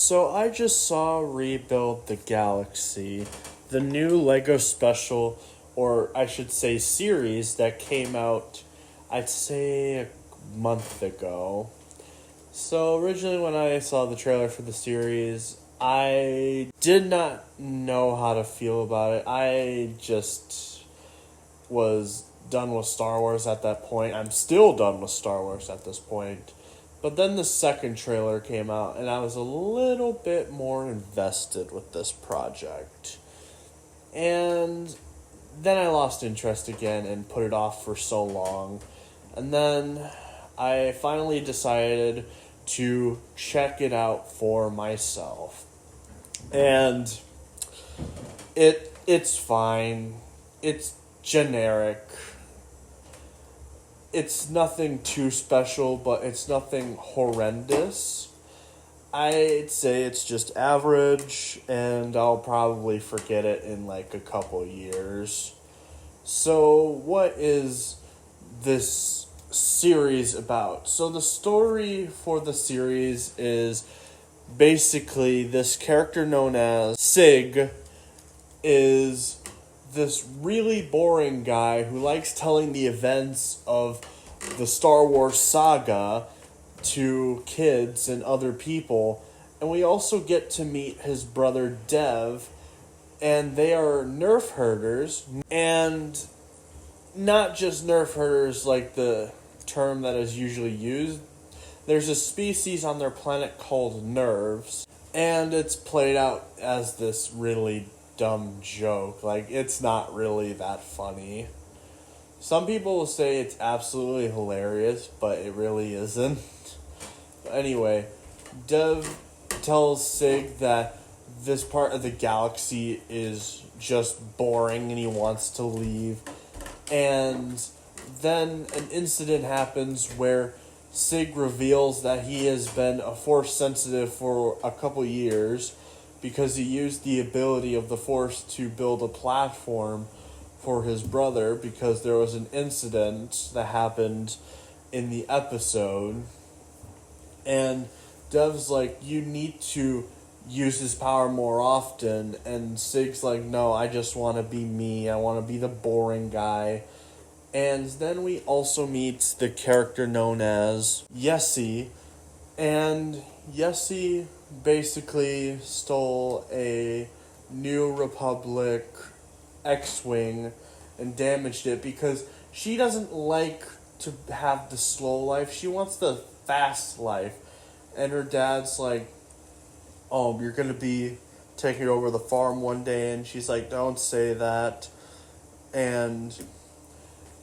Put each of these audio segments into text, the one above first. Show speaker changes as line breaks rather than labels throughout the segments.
So I just saw Rebuild the Galaxy, the new Lego special, or I should say series that came out, I'd say a month ago. So originally when I saw the trailer for the series, I did not know how to feel about it. I just was done with Star Wars at that point. I'm still done with Star Wars at this point. But then the second trailer came out, and I was a little bit more invested with this project. And then I lost interest again and put it off for so long. And then I finally decided to check it out for myself. And it's fine. It's generic. It's nothing too special, but it's nothing horrendous. I'd say it's just average, and I'll probably forget it in like a couple years. So, what is this series about? So, the story for the series is basically this character known as Sig is this really boring guy who likes telling the events of the Star Wars saga to kids and other people. And we also get to meet his brother Dev, and they are nerf herders, and not just nerf herders like the term that is usually used. There's a species on their planet called nerves, and it's played out as this really dumb joke. Like, it's not really that funny. Some people will say it's absolutely hilarious, but it really isn't. Anyway, Dev tells Sig that this part of the galaxy is just boring and he wants to leave. And then an incident happens where Sig reveals that he has been a Force sensitive for a couple years because he used the ability of the Force to build a platform for his brother because there was an incident that happened in the episode. And Dev's like, you need to use his power more often. And Sig's like, no, I just want to be me. I want to be the boring guy. And then we also meet the character known as Yessie. And Yessie basically stole a New Republic X-Wing and damaged it because she doesn't like to have the slow life. She wants the fast life. And her dad's like, oh, you're going to be taking over the farm one day. And she's like, don't say that. And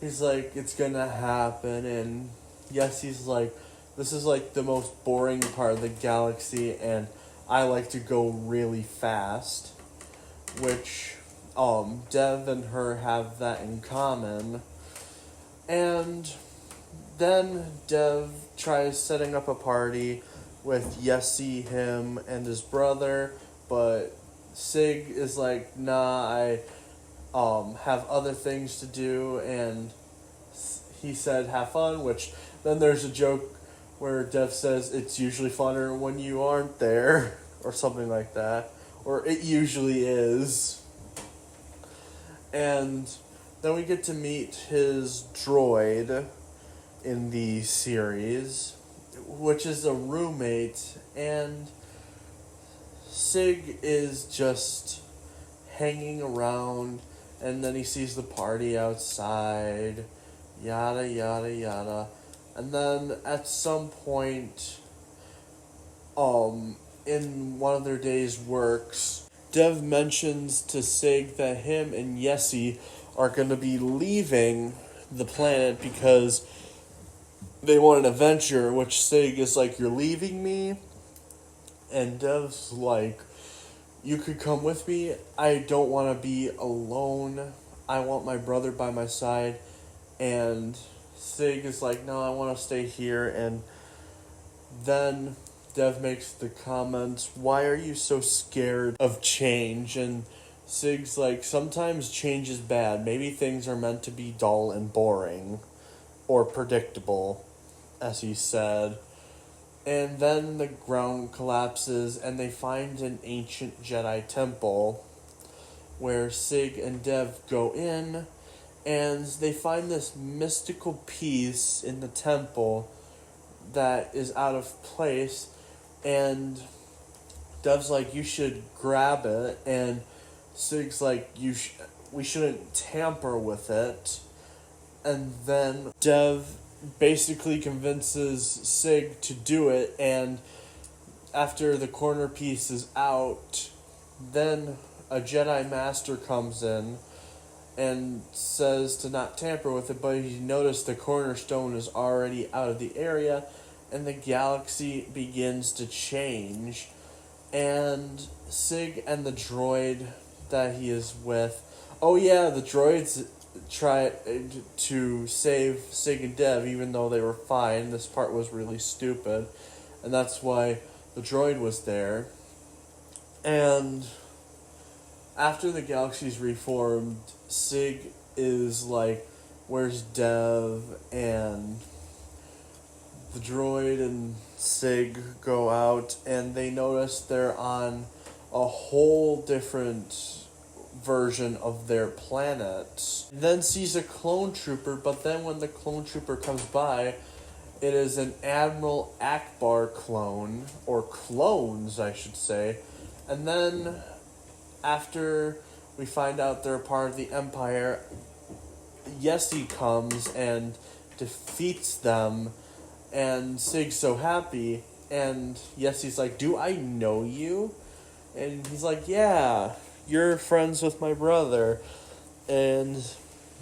he's like, it's going to happen. And Yessie's like, this is like the most boring part of the galaxy, and I like to go really fast. Which, Dev and her have that in common. And then Dev tries setting up a party with Yessie, him, and his brother, but Sig is like, nah, I have other things to do, and he said have fun, which then there's a joke where Dev says it's usually funner when you aren't there, or something like that, or it usually is. And then we get to meet his droid in the series, which is a roommate, and Sig is just hanging around, and then he sees the party outside, yada yada yada. And then at some point, in one of their days' works, Dev mentions to Sig that him and Yessie are going to be leaving the planet because they want an adventure, which Sig is like, you're leaving me? And Dev's like, you could come with me. I don't want to be alone. I want my brother by my side. And Sig is like, no, I want to stay here. And then Dev makes the comment, why are you so scared of change? And Sig's like, sometimes change is bad. Maybe things are meant to be dull and boring. Or predictable, as he said. And then the ground collapses and they find an ancient Jedi temple where Sig and Dev go in, and they find this mystical piece in the temple that is out of place, and Dev's like, you should grab it, and Sig's like, we shouldn't tamper with it. And then Dev basically convinces Sig to do it, and after the corner piece is out, then a Jedi Master comes in and says to not tamper with it, but he noticed the cornerstone is already out of the area, and the galaxy begins to change. And Sig and the droid that he is with, oh yeah, the droids try to save Sig and Dev even though they were fine. This part was really stupid, and that's why the droid was there. And after the galaxy's reformed, Sig is like, where's Dev? And the droid and Sig go out, and they notice they're on a whole different version of their planet. Then sees a clone trooper, but then when the clone trooper comes by, it is an Admiral Akbar clone, or clones, I should say. And then, after we find out they're part of the Empire, Yessi comes and defeats them, and Sig's so happy, and Yessi's like, do I know you? And he's like, yeah, you're friends with my brother. And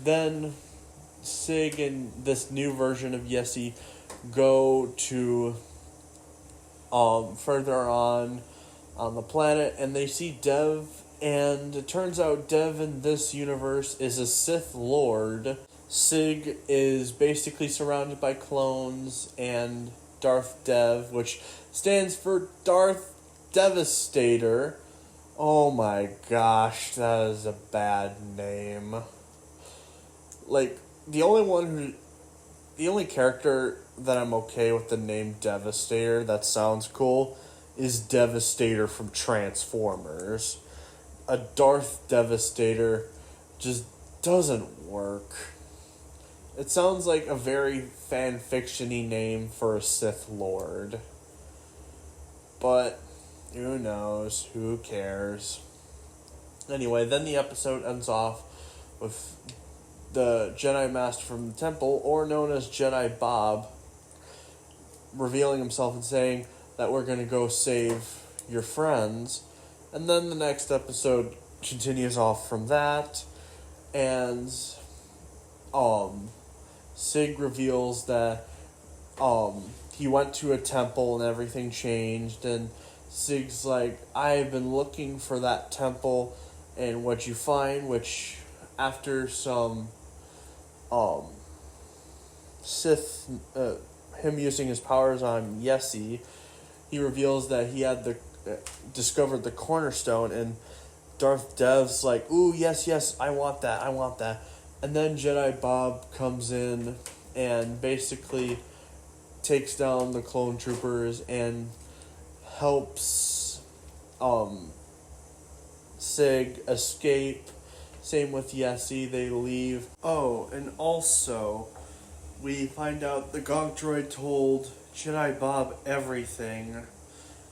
then Sig and this new version of Yessi go to further on the planet, and they see Dev, and it turns out Dev in this universe is a Sith Lord. Sig is basically surrounded by clones and Darth Dev, which stands for Darth Devastator. Oh my gosh, that is a bad name. Like, the only character that I'm okay with the name Devastator that sounds cool is Devastator from Transformers. A Darth Devastator just doesn't work. It sounds like a very fan-fiction-y name for a Sith Lord. But who knows? Who cares? Anyway, then the episode ends off with the Jedi Master from the temple, or known as Jedi Bob, revealing himself and saying that we're going to go save your friends. And then the next episode continues off from that, and Sig reveals that he went to a temple and everything changed, and Sig's like, I've been looking for that temple, and what you find, which after some Sith, him using his powers on Yessi, he reveals that he had discovered the cornerstone, and Darth Dev's like, ooh, yes, I want that. And then Jedi Bob comes in and basically takes down the clone troopers and helps Sig escape. Same with Yessi, they leave. Oh, and also, we find out the Gonk droid told Jedi Bob everything,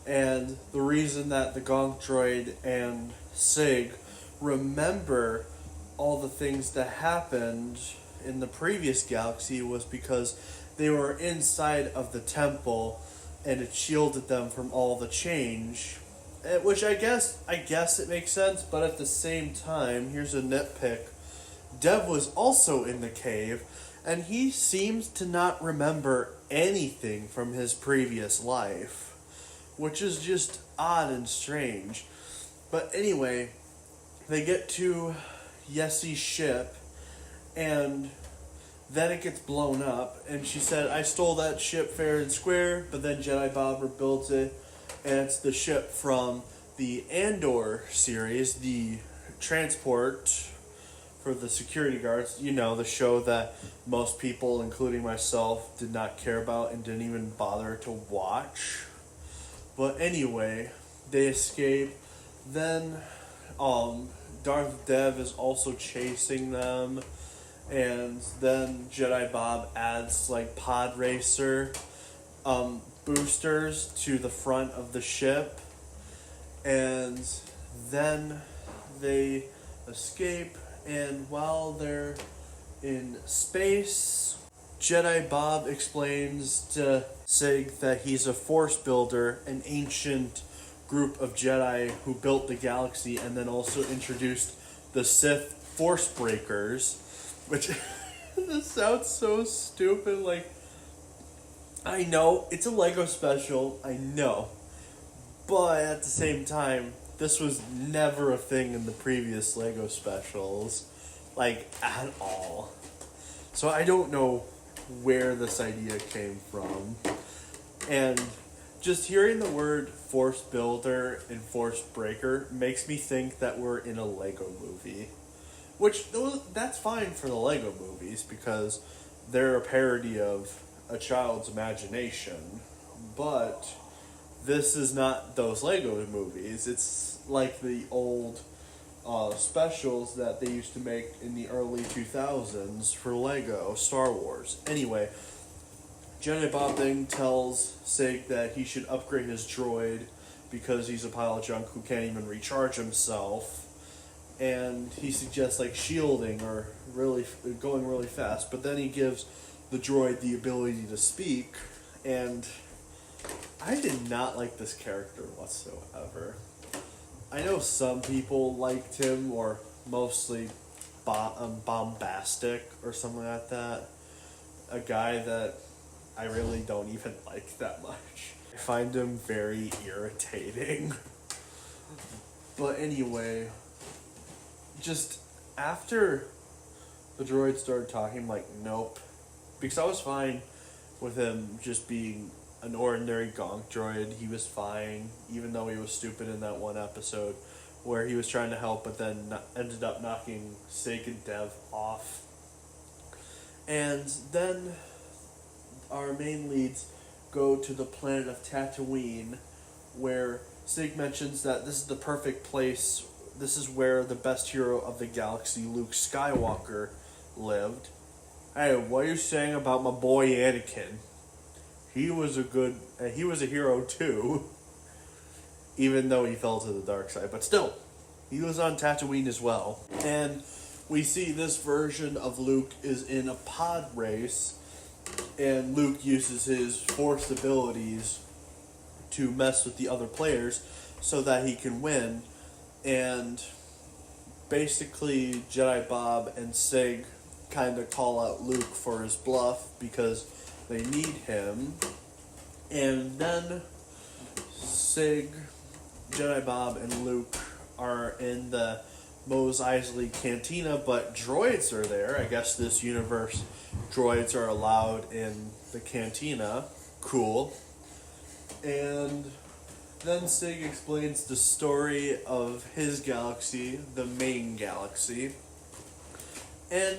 and the reason that the Gonk droid and Sig remember all the things that happened in the previous galaxy was because they were inside of the temple, and it shielded them from all the change. Which I guess it makes sense, but at the same time, here's a nitpick. Dev was also in the cave, and he seems to not remember anything from his previous life, which is just odd and strange. But anyway, they get to Yessi's ship, and then it gets blown up, and she said, I stole that ship fair and square, but then Jedi Bob rebuilt it, and it's the ship from the Andor series, the transport for the security guards. You know, the show that most people, including myself, did not care about and didn't even bother to watch. But anyway, they escape. Then Darth Dev is also chasing them. And then Jedi Bob adds like pod racer boosters to the front of the ship. And then they escape, and while they're in space, Jedi Bob explains to Sig that he's a Force builder, an ancient group of Jedi who built the galaxy and then also introduced the Sith Force Breakers, which this sounds so stupid. Like, I know it's a Lego special, I know, but at the same time, this was never a thing in the previous Lego specials, like, at all. So I don't know where this idea came from. And just hearing the word Force Builder and Force Breaker makes me think that we're in a Lego movie. Which, that's fine for the Lego movies, because they're a parody of a child's imagination. But this is not those Lego movies. It's like the old specials that they used to make in the early 2000s for Lego Star Wars. Anyway, Jedi Bob then tells Sig that he should upgrade his droid because he's a pile of junk who can't even recharge himself. And he suggests like shielding or going really fast. But then he gives the droid the ability to speak, and I did not like this character whatsoever. I know some people liked him, or mostly bombastic or something like that. A guy that I really don't even like that much. I find him very irritating. But anyway, just after the droid started talking, I'm like, nope. Because I was fine with him just being an ordinary gonk droid. He was fine, even though he was stupid in that one episode where he was trying to help but then ended up knocking Sig and Dev off. And then our main leads go to the planet of Tatooine, where Sig mentions that this is the perfect place. This is where the best hero of the galaxy, Luke Skywalker, lived. Hey, what are you saying about my boy Anakin? He was a hero too, even though he fell to the dark side. But still, he was on Tatooine as well. And we see this version of Luke is in a pod race, and Luke uses his Force abilities to mess with the other players so that he can win. And basically, Jedi Bob and Sig kind of call out Luke for his bluff because they need him. And then Sig, Jedi Bob, and Luke are in the Mos Eisley Cantina, but droids are there. I guess this universe, droids are allowed in the cantina. Cool. And then Sig explains the story of his galaxy, the main galaxy. And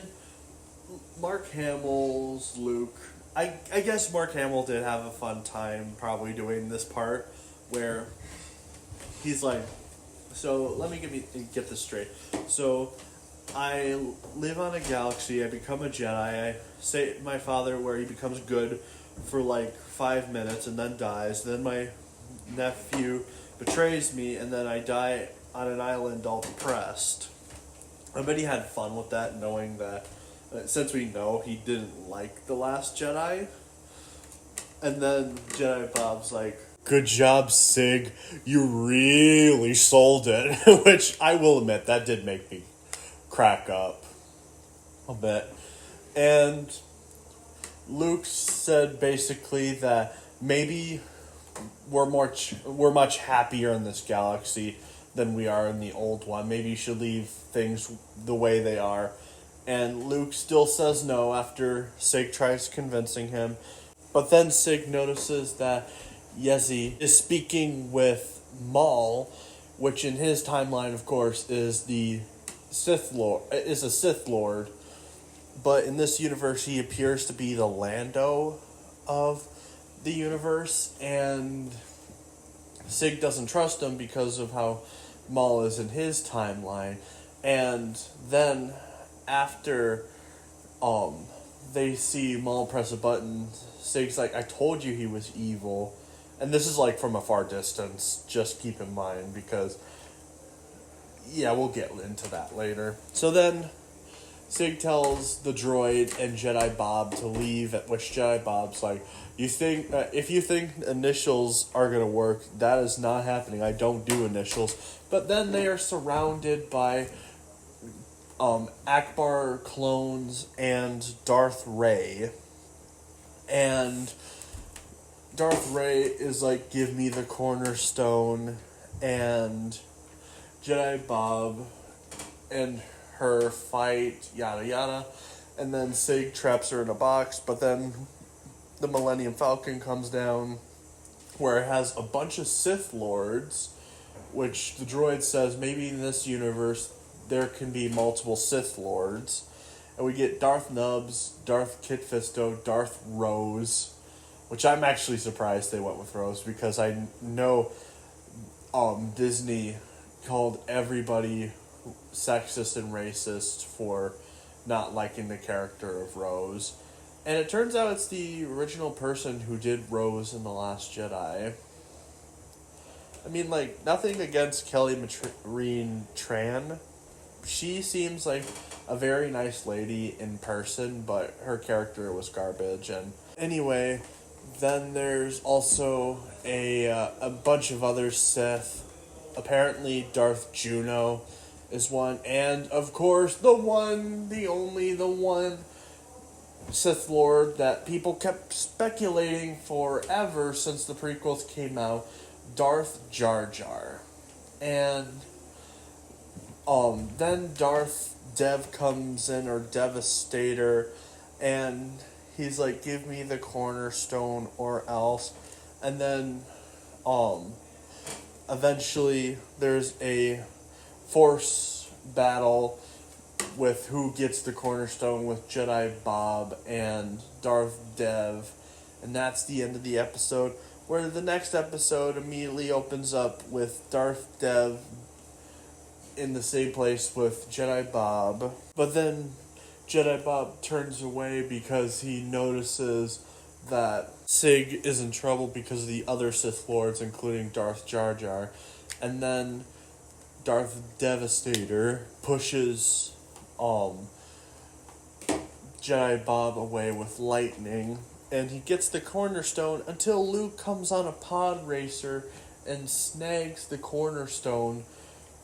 Mark Hamill's Luke, I guess Mark Hamill did have a fun time probably doing this part where he's like, so let me get this straight. So I live on a galaxy, I become a Jedi, I save my father where he becomes good for like 5 minutes and then dies. Then my nephew betrays me and then I die on an island all depressed. I bet he had fun with that, knowing that since we know he didn't like The Last Jedi. And then Jedi Bob's like, good job, Sig. You really sold it. Which I will admit, that did make me crack up a bit. And Luke said basically that maybe we're much happier in this galaxy than we are in the old one. Maybe you should leave things the way they are. And Luke still says no after Sig tries convincing him. But then Sig notices that Yezi is speaking with Maul, which in his timeline, of course, is the is a Sith Lord, but in this universe he appears to be the Lando of the universe, and Sig doesn't trust him because of how Maul is in his timeline. And then after they see Maul press a button, Sig's like, I told you he was evil. And this is like from a far distance, just keep in mind, because yeah, we'll get into that later. So then Sig tells the droid and Jedi Bob to leave, at which Jedi Bob's like, if you think initials are going to work, that is not happening. I don't do initials. But then they are surrounded by Akbar clones and Darth Ray. And Darth Ray is like, give me the cornerstone, and Jedi Bob and her fight, yada yada, and then Sig traps her in a box, but then the Millennium Falcon comes down, where it has a bunch of Sith Lords, which the droid says maybe in this universe there can be multiple Sith Lords, and we get Darth Nubs, Darth Kit Fisto, Darth Rose, which I'm actually surprised they went with Rose, because I know Disney called everybody sexist and racist for not liking the character of Rose. And it turns out it's the original person who did Rose in The Last Jedi. I mean, like, nothing against Kelly Maureen Tran. She seems like a very nice lady in person, but her character was garbage. And anyway, then there's also a bunch of other Sith. Apparently Darth Juno is one, and of course the one Sith Lord that people kept speculating forever since the prequels came out, Darth Jar Jar. And then Darth Dev comes in, or Devastator, and he's like, give me the cornerstone or else. And then eventually there's a force battle with who gets the cornerstone with Jedi Bob and Darth Dev, and that's the end of the episode, where the next episode immediately opens up with Darth Dev in the same place with Jedi Bob, but then Jedi Bob turns away because he notices that Sig is in trouble because of the other Sith Lords, including Darth Jar Jar, and then Darth Devastator pushes Jedi Bob away with lightning, and he gets the cornerstone until Luke comes on a pod racer and snags the cornerstone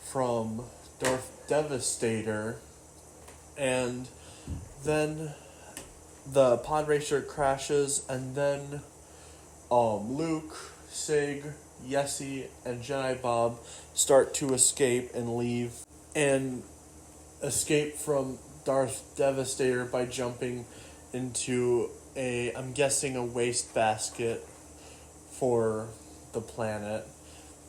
from Darth Devastator, and then the pod racer crashes, and then Luke, Sig, Yessie, and Jedi Bob start to escape and leave, and escape from Darth Devastator by jumping into I'm guessing a wastebasket for the planet.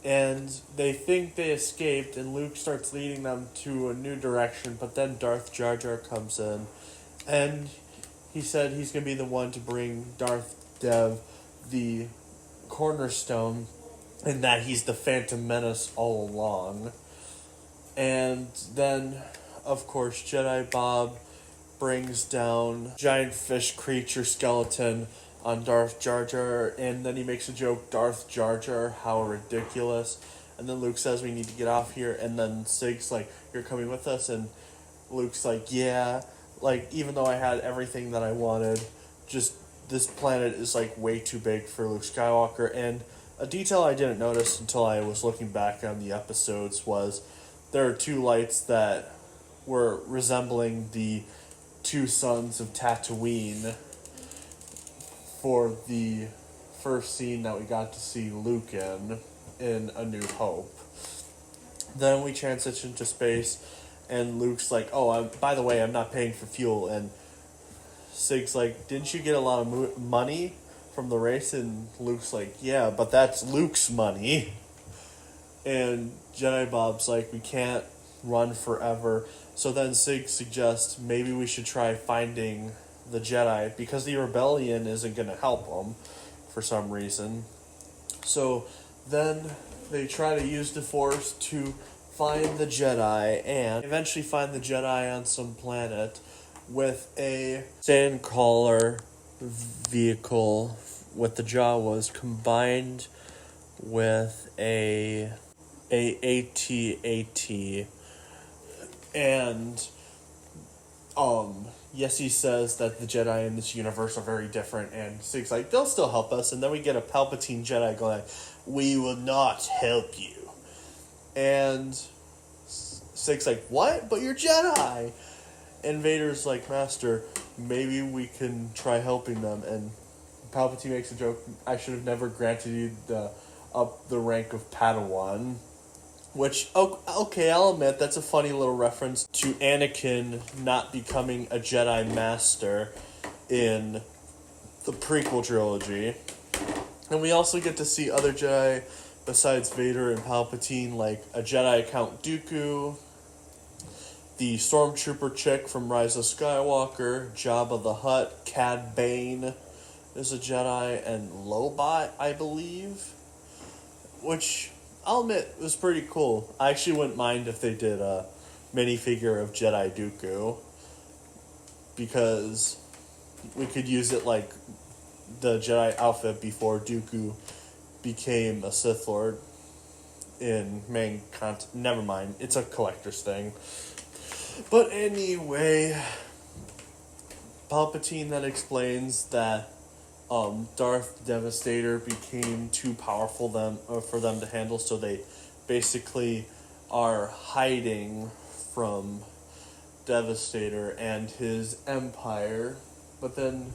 And they think they escaped, and Luke starts leading them to a new direction, but then Darth Jar Jar comes in, and he said he's going to be the one to bring Darth Dev the cornerstone, and that he's the Phantom Menace all along. And then, of course, Jedi Bob brings down giant fish creature skeleton on Darth Jar Jar, and then he makes a joke, Darth Jar Jar, how ridiculous. And then Luke says we need to get off here, and then Sig's like, you're coming with us, and Luke's like, yeah, like, even though I had everything that I wanted, just this planet is like way too big for Luke Skywalker. And a detail I didn't notice until I was looking back on the episodes was there are two lights that were resembling the two suns of Tatooine for the first scene that we got to see Luke in A New Hope. Then we transition to space, and Luke's like, by the way, I'm not paying for fuel. And Sig's like, didn't you get a lot of money from the race? And Luke's like, yeah, but that's Luke's money. And Jedi Bob's like, we can't run forever. So then Sig suggests maybe we should try finding the Jedi because the rebellion isn't going to help them for some reason. So then they try to use the Force to find the Jedi and eventually find the Jedi on some planet with a sandcrawler vehicle with the Jawas combined with a AT-AT. And Yessie says that the Jedi in this universe are very different, and Sig's like, they'll still help us. And then we get a Palpatine Jedi going, we will not help you. And Sig's like, what? But you're Jedi! And Vader's like, Master, maybe we can try helping them. And Palpatine makes a joke, I should have never granted you the rank of Padawan. Which, okay, I'll admit, that's a funny little reference to Anakin not becoming a Jedi Master in the prequel trilogy. And we also get to see other Jedi besides Vader and Palpatine, like a Jedi Count Dooku, the Stormtrooper chick from Rise of Skywalker, Jabba the Hutt, Cad Bane is a Jedi, and Lobot, I believe. Which, I'll admit, was pretty cool. I actually wouldn't mind if they did a minifigure of Jedi Dooku, because we could use it like the Jedi outfit before Dooku became a Sith Lord in main content. Never mind, it's a collector's thing. But anyway, Palpatine then explains that Darth Devastator became too powerful for them to handle, so they basically are hiding from Devastator and his empire. But then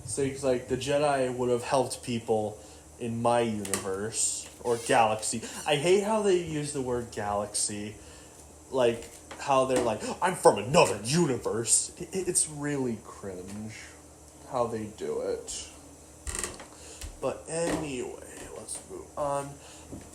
Sig's like, the Jedi would have helped people in my universe, or galaxy. I hate how they use the word galaxy. Like, how they're like, I'm from another universe. It's really cringe how they do it. But anyway, let's move on.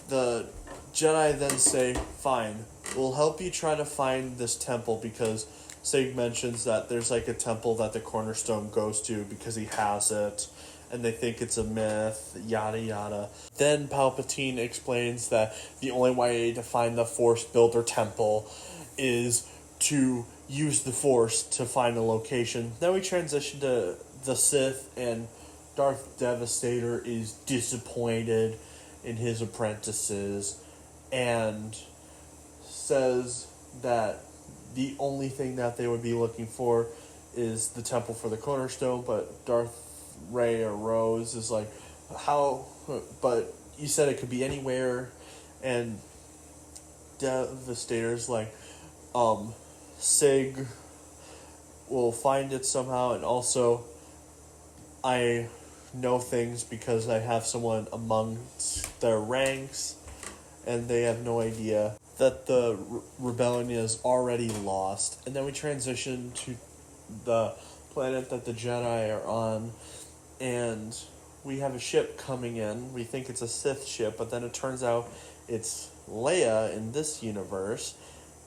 The Jedi then say, fine, we'll help you try to find this temple, because Sig mentions that there's like a temple that the Cornerstone goes to because he has it, and they think it's a myth, yada yada. Then Palpatine explains that the only way to find the Force Builder Temple is to use the Force to find a location. Then we transition to the Sith, and Darth Devastator is disappointed in his apprentices and says that the only thing that they would be looking for is the temple for the Cornerstone, but Darth Ray or Rose is like, how? But you said it could be anywhere, and Devastator's like, Sig will find it somehow, and also I know things because I have someone amongst their ranks, and they have no idea that the rebellion is already lost. And then we transition to the planet that the Jedi are on, and we have a ship coming in. We think it's a Sith ship, but then it turns out it's Leia in this universe,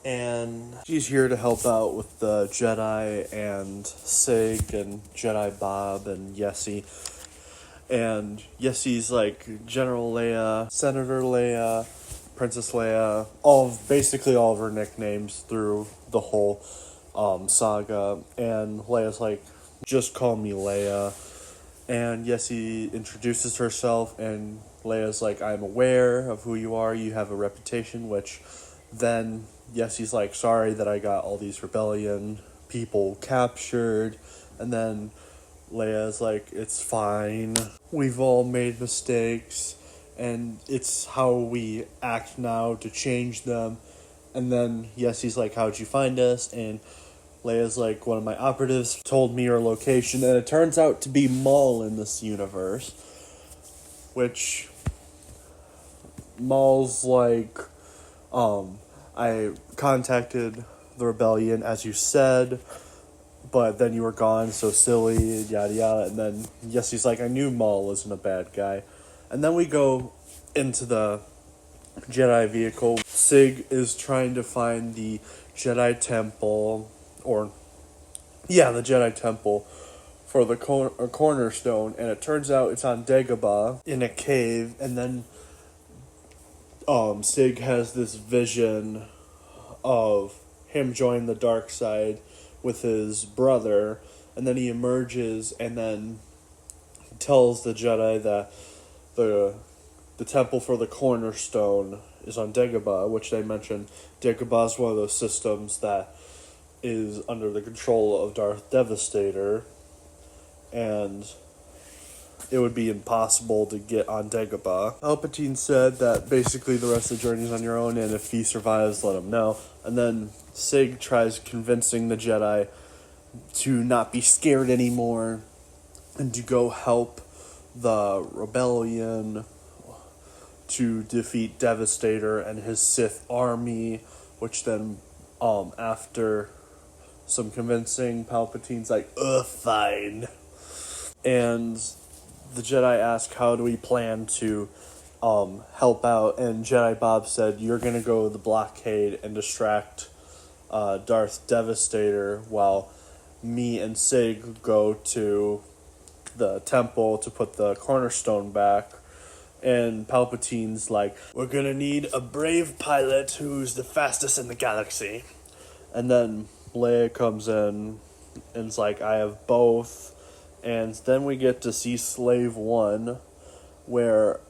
and she's here to help out with the Jedi and Sig and Jedi Bob and Yessie. And Yessie's like General Leia, Senator Leia, Princess Leia, basically all of her nicknames through the whole saga. And Leia's like, just call me Leia. And Yessie introduces herself, and Leia's like, I'm aware of who you are, you have a reputation, which then Yessie's like, sorry that I got all these rebellion people captured. And then Leia's like, it's fine, we've all made mistakes, and it's how we act now to change them. And then Yessie's like, how'd you find us? And Leia's like, one of my operatives told me your location, and it turns out to be Maul in this universe, which Maul's like, I contacted the rebellion as you said, but then you were gone, so silly, yada yada. And then Yessie's like, I knew Maul wasn't a bad guy. And then we go into the Jedi vehicle. Sig is trying to find the Jedi Temple, the Jedi Temple for the cornerstone, and it turns out it's on Dagobah in a cave, and then Sig has this vision of him joining the dark side with his brother, and then he emerges and then tells the Jedi that the temple for the cornerstone is on Dagobah, which they mentioned. Dagobah is one of those systems that is under the control of Darth Devastator, and it would be impossible to get on Dagobah. Palpatine said that basically the rest of the journey is on your own, and if he survives, let him know. And then Sig tries convincing the Jedi to not be scared anymore and to go help the rebellion to defeat Devastator and his Sith army, which then, after some convincing, Palpatine's like, fine. And the Jedi ask, how do we plan to help out? And Jedi Bob said, you're going to go to the blockade and distract Darth Devastator while me and Sig go to the temple to put the cornerstone back. And Palpatine's like, we're going to need a brave pilot who's the fastest in the galaxy. And then Leia comes in and's like, I have both. And then we get to see Slave 1, where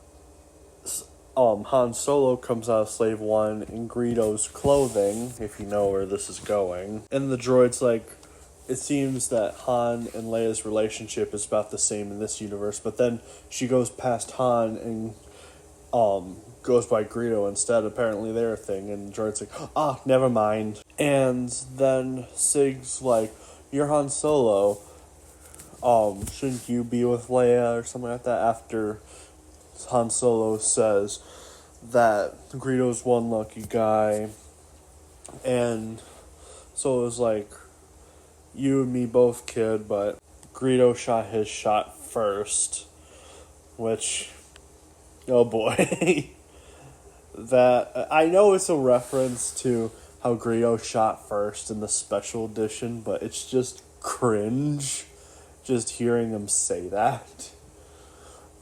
Han Solo comes out of Slave 1 in Greedo's clothing, if you know where this is going. And the droid's like, it seems that Han and Leia's relationship is about the same in this universe, but then she goes past Han and goes by Greedo instead. Apparently they're a thing, and the droid's like, never mind. And then Sig's like, you're Han Solo. Shouldn't you be with Leia or something like that? After Han Solo says that Greedo's one lucky guy, and Solo's like, you and me both, kid, but Greedo shot his shot first, which, oh boy. That, I know it's a reference to how Greedo shot first in the special edition, but it's just cringe just hearing him say that.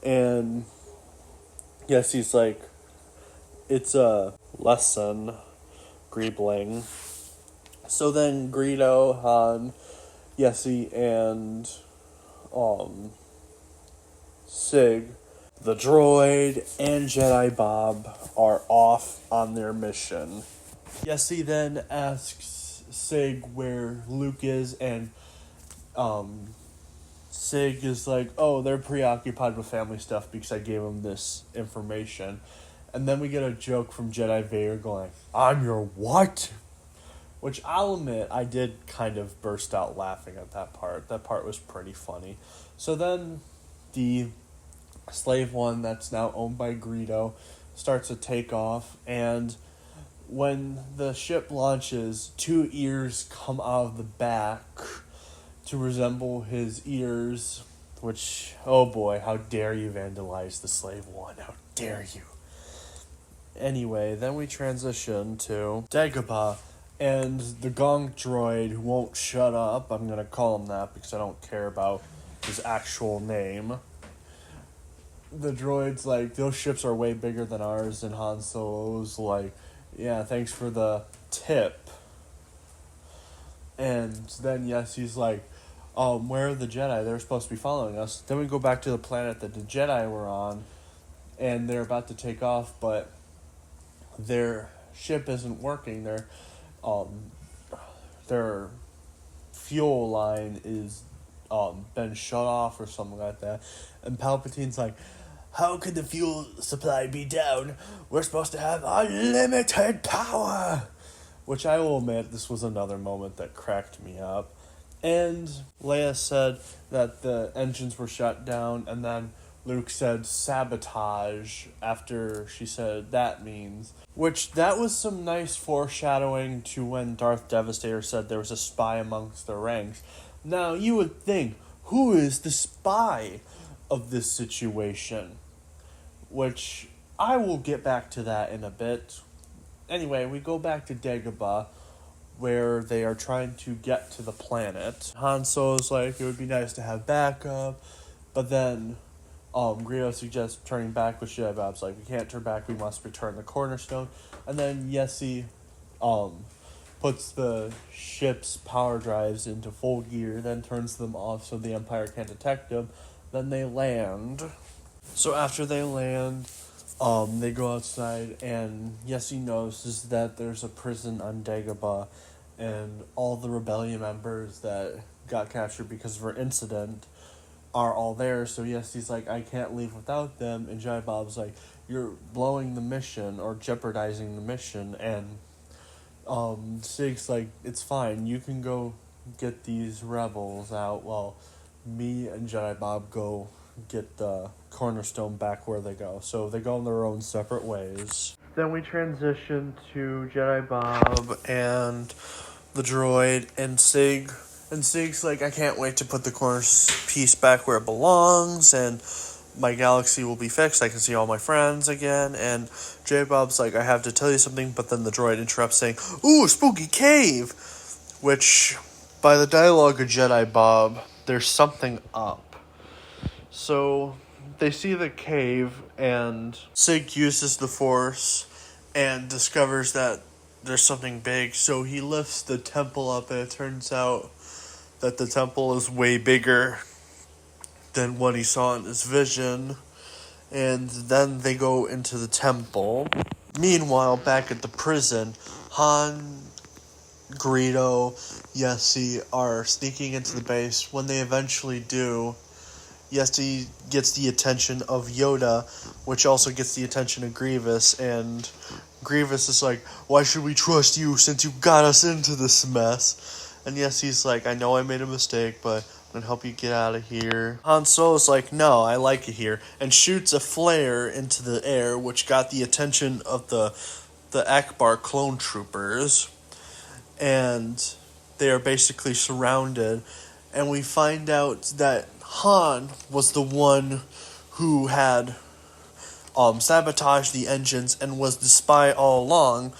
And yes, he's like, it's a lesson, Greebling. So then Greedo, Han, Yessie, and Sig, the droid, and Jedi Bob are off on their mission. Yessie then asks Sig where Luke is, and Sig is like, oh, they're preoccupied with family stuff because I gave them this information. And then we get a joke from Jedi Vader going, I'm your what? Which I'll admit, I did kind of burst out laughing at that part. That part was pretty funny. So then the Slave 1 that's now owned by Greedo starts to take off, and when the ship launches, 2 ears come out of the back to resemble his ears, which, oh boy, how dare you vandalize the Slave 1, how dare you. Anyway, then we transition to Dagobah, and the Gonk droid who won't shut up, I'm going to call him that because I don't care about his actual name. The droid's like, those ships are way bigger than ours, and Han Solo's like, yeah, thanks for the tip. And then, yes, he's like, where are the Jedi? They're supposed to be following us. Then we go back to the planet that the Jedi were on, and they're about to take off, but their ship isn't working. Their fuel line is been shut off or something like that. And Palpatine's like, how could the fuel supply be down? We're supposed to have unlimited power! Which I will admit, this was another moment that cracked me up. And Leia said that the engines were shut down, and then Luke said sabotage after she said that means. Which, that was some nice foreshadowing to when Darth Devastator said there was a spy amongst the ranks. Now, you would think, who is the spy of this situation? Which, I will get back to that in a bit. Anyway, we go back to Dagobah, where they are trying to get to the planet. Han Solo's like, it would be nice to have backup, but then Greedo suggests turning back, but Jedi Bob's like, we can't turn back, we must return the cornerstone. And then Yessi puts the ship's power drives into full gear, then turns them off so the Empire can't detect them. Then they land. So after they land, they go outside, and Yessi notices that there's a prison on Dagobah, and all the rebellion members that got captured because of her incident are all there. So Yessi's like, I can't leave without them, and Jedi Bob's like, you're blowing the mission or jeopardizing the mission, and Sig's like, it's fine, you can go get these rebels out while me and Jedi Bob go get the cornerstone back where they go. So they go in their own separate ways. Then we transition to Jedi Bob and the droid and Sig. And Sig's like, I can't wait to put the corner piece back where it belongs, and my galaxy will be fixed. I can see all my friends again. And Jedi Bob's like, I have to tell you something, but then the droid interrupts saying, ooh, spooky cave! Which, by the dialogue of Jedi Bob, there's something up. So they see the cave, and Sig uses the Force and discovers that there's something big. So he lifts the temple up, and it turns out that the temple is way bigger than what he saw in his vision. And then they go into the temple. Meanwhile, back at the prison, Han, Greedo, Yessi are sneaking into the base. When they eventually do, Yessi gets the attention of Yoda, which also gets the attention of Grievous, and Grievous is like, why should we trust you since you got us into this mess? And Yessi's like, I know I made a mistake, but I'm going to help you get out of here. Han Solo's like, no, I like it here, and shoots a flare into the air, which got the attention of the Akbar clone troopers, and they are basically surrounded, and we find out that Han was the one who had sabotaged the engines and was the spy all along.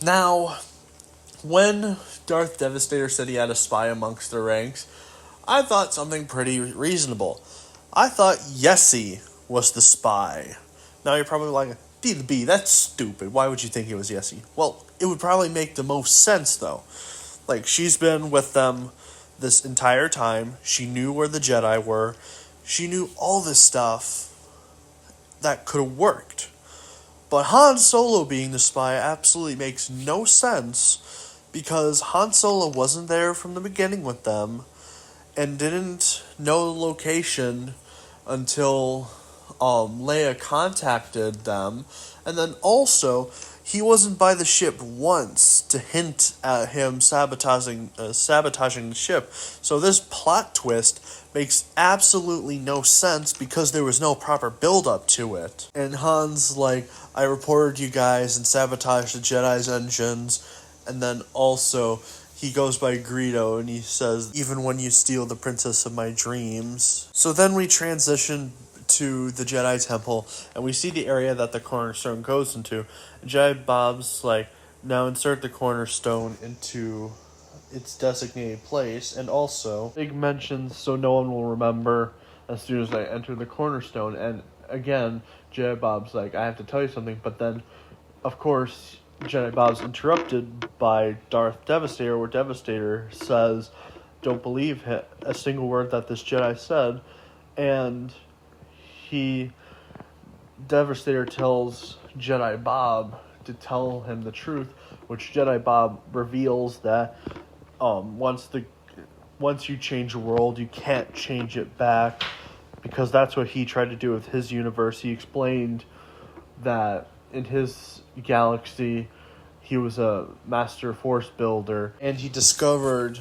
Now, when Darth Devastator said he had a spy amongst the ranks, I thought something pretty reasonable. I thought Yessi was the spy. Now you're probably like, B, that's stupid. Why would you think it was Yessi? Well, it would probably make the most sense, though. Like, she's been with them this entire time. She knew where the Jedi were. She knew all this stuff that could have worked. But Han Solo being the spy absolutely makes no sense, because Han Solo wasn't there from the beginning with them and didn't know the location until Leia contacted them. And then also, he wasn't by the ship once to hint at him sabotaging the ship. So this plot twist makes absolutely no sense because there was no proper build-up to it. And Han's like, I reported you guys and sabotaged the Jedi's engines. And then also, he goes by Greedo and he says, even when you steal the princess of my dreams. So then we transition to the Jedi Temple, and we see the area that the cornerstone goes into. And Jedi Bob's like, now insert the cornerstone into its designated place, and also, Big mentions so no one will remember as soon as I enter the cornerstone. And again, Jedi Bob's like, I have to tell you something, but then, of course, Jedi Bob's interrupted by Darth Devastator, where Devastator says, don't believe a single word that this Jedi said, and Devastator tells Jedi Bob to tell him the truth, which Jedi Bob reveals that once you change the world, you can't change it back, because that's what he tried to do with his universe. He explained that in his galaxy, he was a master force builder, and he discovered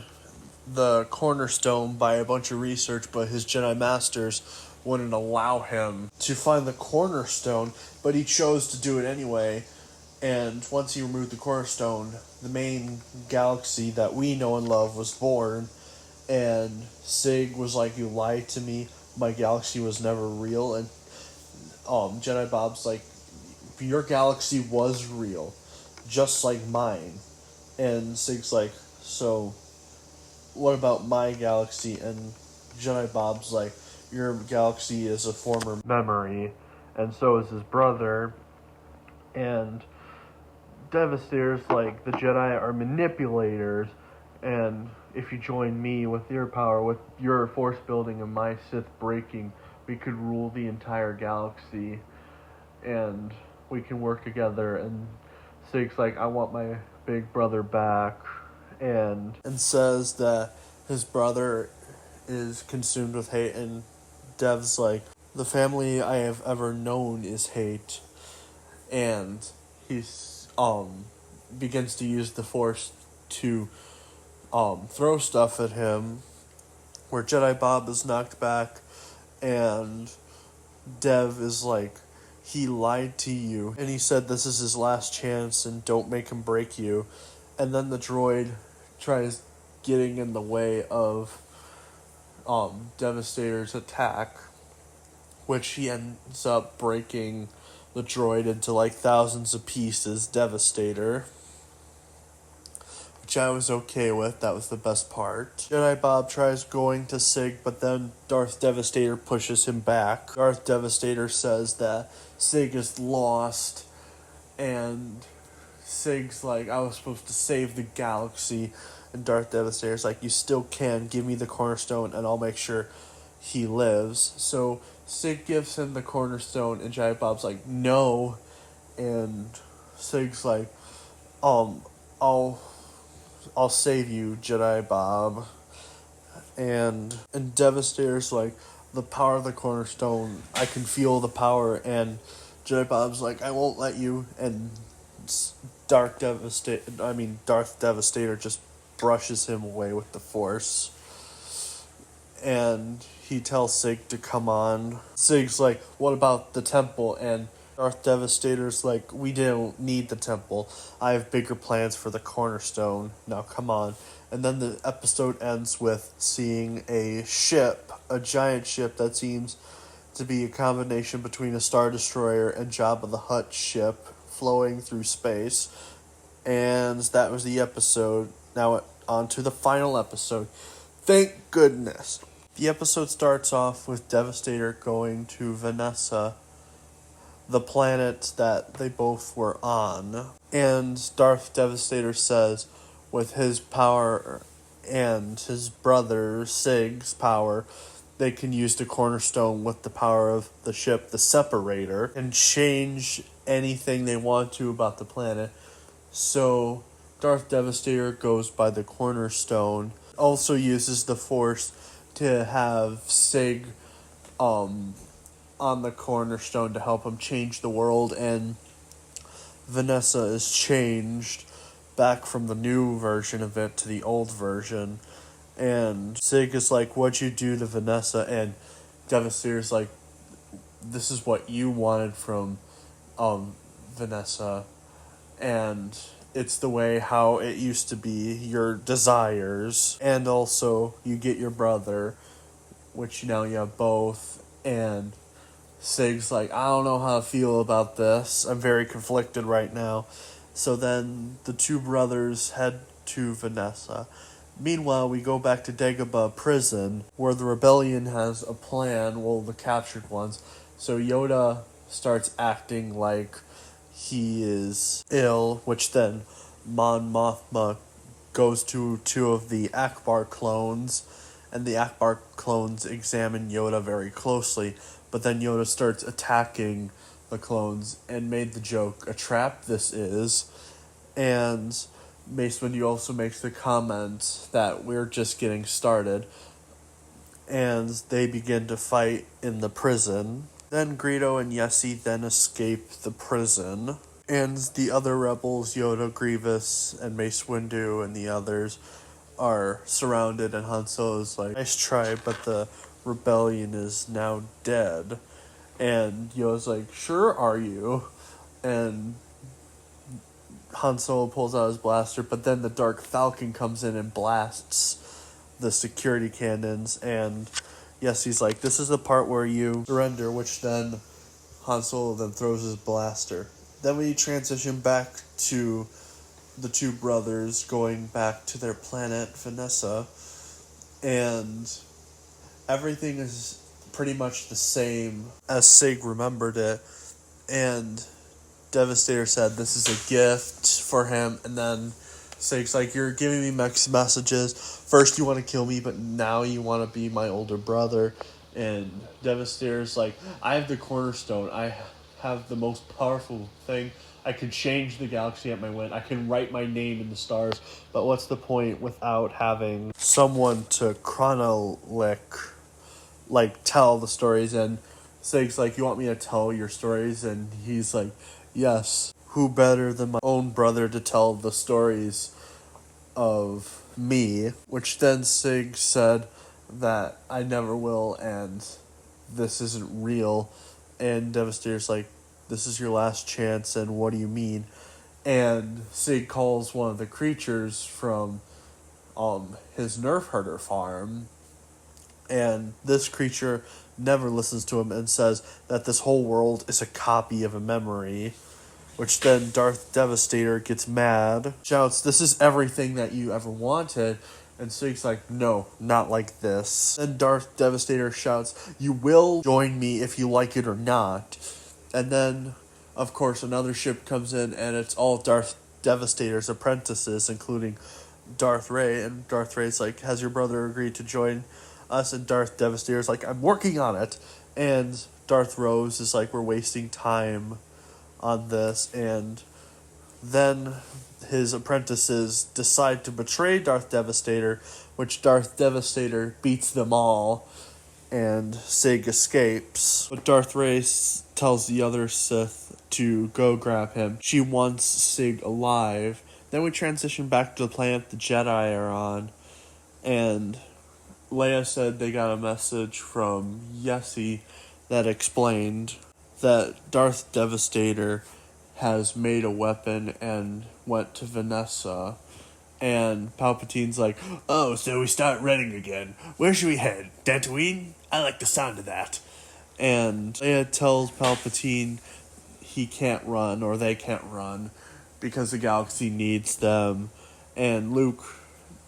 the cornerstone by a bunch of research, but his Jedi Masters wouldn't allow him to find the cornerstone, but he chose to do it anyway. And once he removed the cornerstone, the main galaxy that we know and love was born. And Sig was like, you lied to me, my galaxy was never real. And Jedi Bob's like, your galaxy was real, just like mine. And Sig's like, so what about my galaxy? And Jedi Bob's like, your galaxy is a former memory, and so is his brother. And Devastator's like, the Jedi are manipulators, and if you join me with your power, with your force building and my Sith breaking, we could rule the entire galaxy, and we can work together. And Sig's like, I want my big brother back, and says that his brother is consumed with hate, and Dev's like, the family I have ever known is hate, and he's begins to use the Force to throw stuff at him, where Jedi Bob is knocked back, and Dev is like, he lied to you, and he said this is his last chance, and don't make him break you. And then the droid tries getting in the way of Devastator's attack, which he ends up breaking the droid into like thousands of pieces. Devastator, which I was okay with. That was the best part. Jedi Bob tries going to Sig, but then Darth Devastator pushes him back. Darth Devastator says that Sig is lost, and Sig's like, I was supposed to save the galaxy, and Darth Devastator's like, you still can, give me the cornerstone and I'll make sure he lives. So Sig gives him the cornerstone, and Jedi Bob's like, no, and Sig's like, I'll save you, Jedi Bob. And Devastator's like, the power of the cornerstone, I can feel the power, and Jedi Bob's like, I won't let you, and Darth Devastator just brushes him away with the Force. And he tells Sig to come on. Sig's like, what about the temple? And Darth Devastator's like, we don't need the temple. I have bigger plans for the cornerstone. Now come on. And then the episode ends with seeing a ship, a giant ship that seems to be a combination between a Star Destroyer and Jabba the Hutt ship flowing through space. And that was the episode. Now on to the final episode. Thank goodness. The episode starts off with Devastator going to Vanessa, the planet that they both were on. And Darth Devastator says, with his power and his brother Sig's power, they can use the cornerstone with the power of the ship, the Separator, and change anything they want to about the planet. So Darth Devastator goes by the cornerstone, also uses the Force to have Sig on the cornerstone to help him change the world, and Vanessa is changed back from the new version of it to the old version. And Sig is like, what'd you do to Vanessa? And Devastator's like, this is what you wanted from Vanessa, and it's the way how it used to be, your desires, and also you get your brother, which now you have both. And Sig's like, I don't know how to feel about this. I'm very conflicted right now. So then the two brothers head to Vanessa. Meanwhile, we go back to Dagobah prison, where the rebellion has a plan, well, the captured ones. So Yoda starts acting like he is ill, which then Mon Mothma goes to two of the Akbar clones, and the Akbar clones examine Yoda very closely, but then Yoda starts attacking the clones and made the joke, a trap this is. And Mace Windu also makes the comment that we're just getting started, and they begin to fight in the prison. Then Greedo and Yessi then escape the prison, and the other rebels, Yoda, Grievous, and Mace Windu, and the others are surrounded, and Han Solo is like, nice try, but the rebellion is now dead. And Yoda's like, sure are you? And Han Solo pulls out his blaster, but then the Dark Falcon comes in and blasts the security cannons, and yes, he's like, this is the part where you surrender, which then Han Solo then throws his blaster. Then we transition back to the two brothers going back to their planet, Vanessa, and everything is pretty much the same as Sig remembered it. And Devastator said this is a gift for him, and then Sig's like, you're giving me mixed messages. First you want to kill me, but now you want to be my older brother. And Devastator's like, I have the cornerstone. I have the most powerful thing. I can change the galaxy at my whim. I can write my name in the stars. But what's the point without having someone to tell the stories? And Sig's like, you want me to tell your stories? And he's like, yes. Who better than my own brother to tell the stories of me? Which then Sig said that I never will, and this isn't real. And Devastator's like, this is your last chance, and what do you mean? And Sig calls one of the creatures from his nerf herder farm, and this creature never listens to him and says that this whole world is a copy of a memory. Which then Darth Devastator gets mad, shouts, this is everything that you ever wanted. And Sig's like, no, not like this. Then Darth Devastator shouts, you will join me if you like it or not. And then, of course, another ship comes in, and it's all Darth Devastator's apprentices, including Darth Ray. And Darth Ray's like, has your brother agreed to join us? And Darth Devastator's like, I'm working on it. And Darth Rose is like, we're wasting time on this. And then his apprentices decide to betray Darth Devastator, which Darth Devastator beats them all, and Sig escapes. But Darth Ray tells the other Sith to go grab him. She wants Sig alive. Then we transition back to the planet the Jedi are on, and Leia said they got a message from Yessi that explained that Darth Devastator has made a weapon and went to Vanessa. And Palpatine's like, oh, so we start running again. Where should we head? Dantooine? I like the sound of that. And Leia tells Palpatine he can't run, or they can't run, because the galaxy needs them. And Luke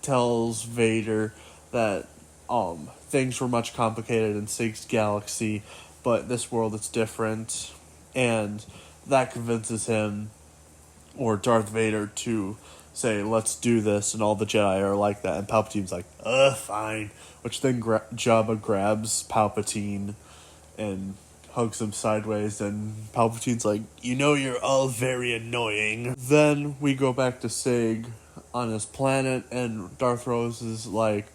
tells Vader that things were much complicated in Sig's galaxy, but this world is different. And that convinces him, or Darth Vader, to say, let's do this, and all the Jedi are like that. And Palpatine's like, fine. Which then Jabba grabs Palpatine and hugs him sideways, and Palpatine's like, you know, you're all very annoying. Then we go back to Sig on his planet, and Darth Rose is like,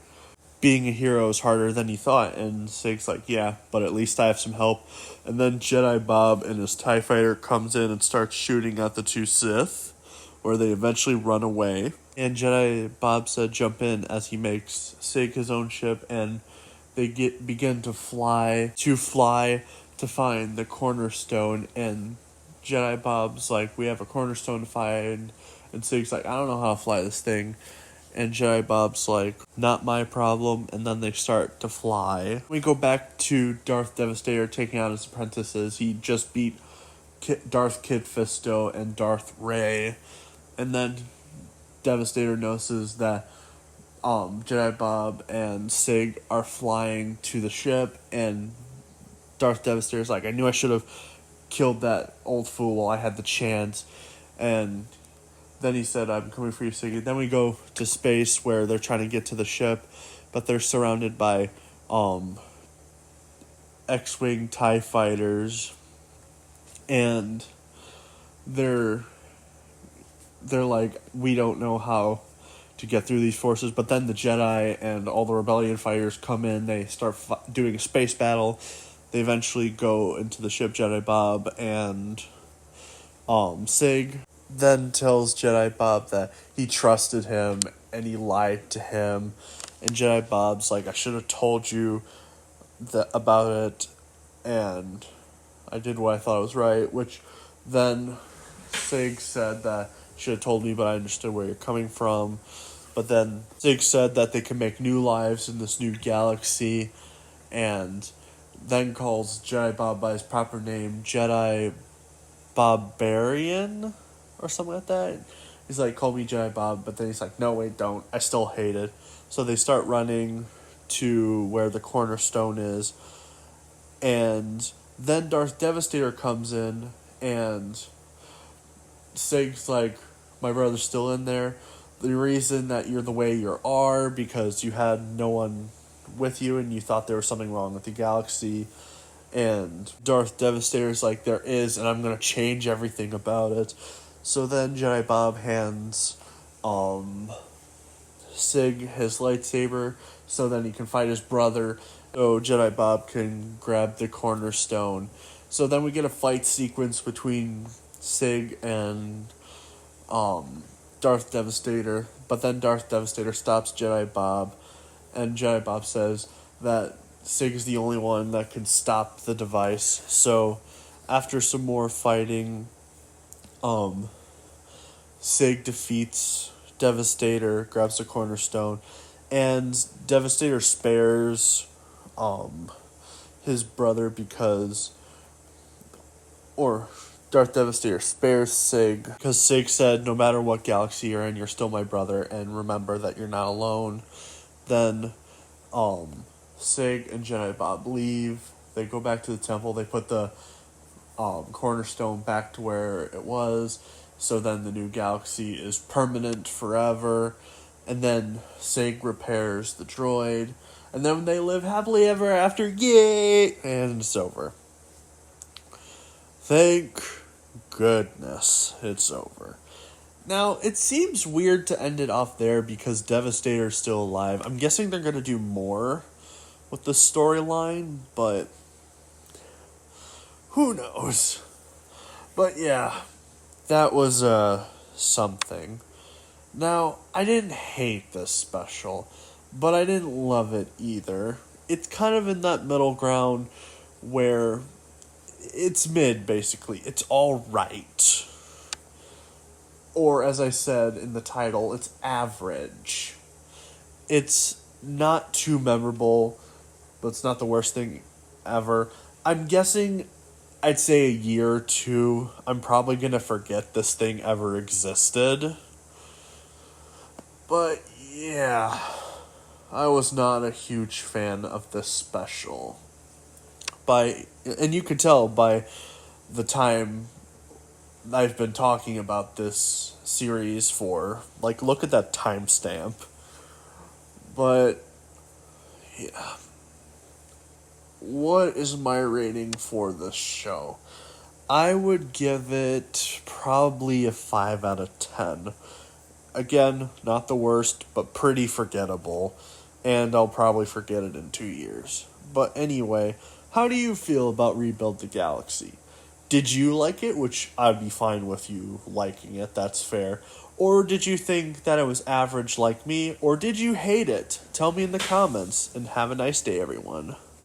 being a hero is harder than he thought. And Sig's like, yeah, but at least I have some help. And then Jedi Bob and his TIE fighter comes in and starts shooting at the two Sith, where they eventually run away. And Jedi Bob said jump in, as he makes Sig his own ship, and they begin to fly to find the cornerstone. And Jedi Bob's like, we have a cornerstone to find. And Sig's like, I don't know how to fly this thing. And Jedi Bob's like, not my problem. And then they start to fly. We go back to Darth Devastator taking out his apprentices. He just beat Darth Kid Fisto and Darth Ray. And then Devastator notices that Jedi Bob and Sig are flying to the ship. And Darth Devastator's like, I knew I should have killed that old fool while I had the chance. And then he said, I'm coming for you, Siggy. Then we go to space, where they're trying to get to the ship, but they're surrounded by X-Wing TIE fighters, and they're like, we don't know how to get through these forces. But then the Jedi and all the Rebellion fighters come in. They start doing a space battle. They eventually go into the ship, Jedi Bob and Sig then tells Jedi Bob that he trusted him and he lied to him. And Jedi Bob's like, I should have told you about it, and I did what I thought was right. Which then Sig said that you should have told me, but I understood where you're coming from. But then Sig said that they can make new lives in this new galaxy, and then calls Jedi Bob by his proper name, Jedi Barbarian, or something like that. He's like, call me Jedi Bob, but then he's like, no, wait, don't. I still hate it. So they start running to where the cornerstone is, and then Darth Devastator comes in, and Sig's like, my brother's still in there. The reason that you're the way you are because you had no one with you and you thought there was something wrong with the galaxy. And Darth Devastator's like, there is, and I'm going to change everything about it. So then Jedi Bob hands Sig his lightsaber so then he can fight his brother. So Jedi Bob can grab the cornerstone. So then we get a fight sequence between Sig and Darth Devastator. But then Darth Devastator stops Jedi Bob, and Jedi Bob says that Sig is the only one that can stop the device. So after some more fighting, Sig defeats Devastator, grabs the cornerstone, and Devastator spares his brother Darth Devastator spares Sig because Sig said, no matter what galaxy you're in, you're still my brother, and remember that you're not alone. Then Sig and Jedi Bob leave. They go back to the temple. They put the cornerstone back to where it was. So then the new galaxy is permanent forever. And then Sig repairs the droid. And then they live happily ever after. Yay! And it's over. Thank goodness it's over. Now, it seems weird to end it off there because Devastator's still alive. I'm guessing they're going to do more with the storyline, but who knows? But yeah, that was something. Now, I didn't hate this special, but I didn't love it either. It's kind of in that middle ground where it's mid, basically. It's all right. Or, as I said in the title, it's average. It's not too memorable, but it's not the worst thing ever. I'm guessing, I'd say a year or two, I'm probably going to forget this thing ever existed. But, yeah, I was not a huge fan of this special. And you could tell by the time I've been talking about this series for. Like, look at that timestamp. But, yeah. What is my rating for this show? I would give it probably a 5 out of 10. Again, not the worst, but pretty forgettable. And I'll probably forget it in 2 years. But anyway, how do you feel about Rebuild the Galaxy? Did you like it? Which I'd be fine with you liking it, that's fair. Or did you think that it was average like me? Or did you hate it? Tell me in the comments, and have a nice day, everyone.